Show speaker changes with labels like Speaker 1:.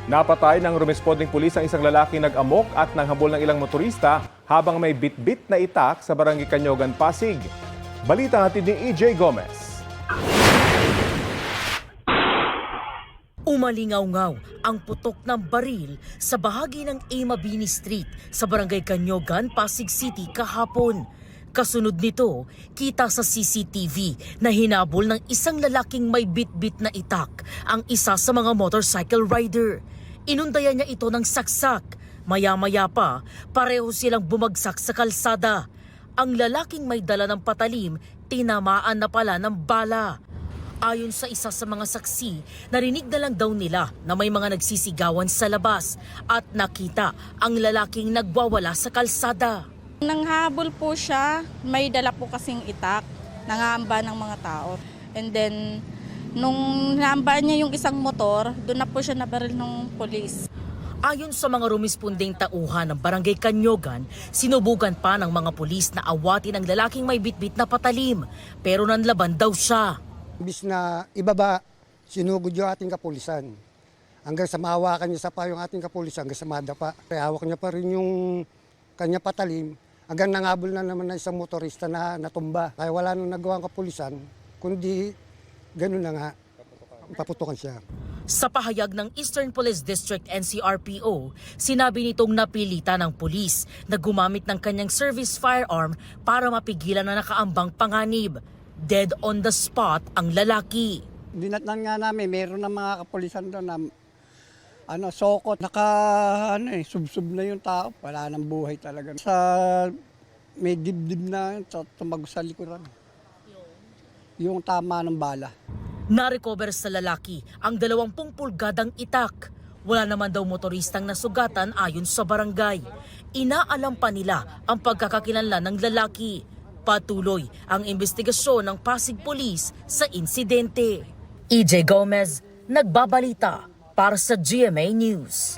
Speaker 1: Napatay ng rumesponding pulis ang isang lalaki nag-amok at nanghabol ng ilang motorista habang may bit-bit na itak sa Barangay Canyogan, Pasig. Balita hatid ni EJ Gomez.
Speaker 2: Umalingaw-ngaw ang putok ng baril sa bahagi ng Mabini Street sa Barangay Canyogan, Pasig City kahapon. Kasunod nito, kita sa CCTV na hinabol ng isang lalaking may bit-bit na itak ang isa sa mga motorcycle rider. Inundayan niya ito ng saksak. Maya-maya pa, pareho silang bumagsak sa kalsada. Ang lalaking may dala ng patalim, tinamaan na pala ng bala. Ayon sa isa sa mga saksi, narinig na lang daw nila na may mga nagsisigawan sa labas at nakita ang lalaking nagwawala sa kalsada.
Speaker 3: Nanghabol po siya, may dala po kasing itak, nangamba ng mga tao. And then, nung nangamba niya yung isang motor, doon na po siya nabaril ng polis.
Speaker 2: Ayon sa mga rumisponding tauhan ng Barangay Canyogan, sinubukan pa ng mga pulis na awatin ang lalaking may bitbit na patalim, pero nanlaban daw siya.
Speaker 4: Imbis na ibaba, sinugod yung ating kapulisan. Hanggang sa mahawakan niya sa pa yung ating kapulisan, hanggang sa madapa. Kaya hawak niya pa rin yung kanya patalim. Hanggang nangabol na naman na isang motorista na natumba. Kaya wala nang nagawang kapulisan, kundi gano'n na nga, paputukan siya.
Speaker 2: Sa pahayag ng Eastern Police District NCRPO, sinabi nitong napilitan ng pulis na gumamit ng kanyang service firearm para mapigilan na nakaambang panganib. Dead on the spot ang lalaki.
Speaker 5: Dinatnan nga namin, meron na mga kapulisan doon na sokot. Subsub na yung tao. Wala nang buhay talaga. May dibdib na tumagos sa likuran. Yung tama ng bala.
Speaker 2: Narecover sa lalaki ang 20 pulgadang itak. Wala naman daw motoristang nasugatan ayon sa barangay. Inaalam pa nila ang pagkakakilanlan ng lalaki. Patuloy ang investigasyon ng Pasig Police sa insidente. EJ Gomez, nagbabalita para sa GMA News.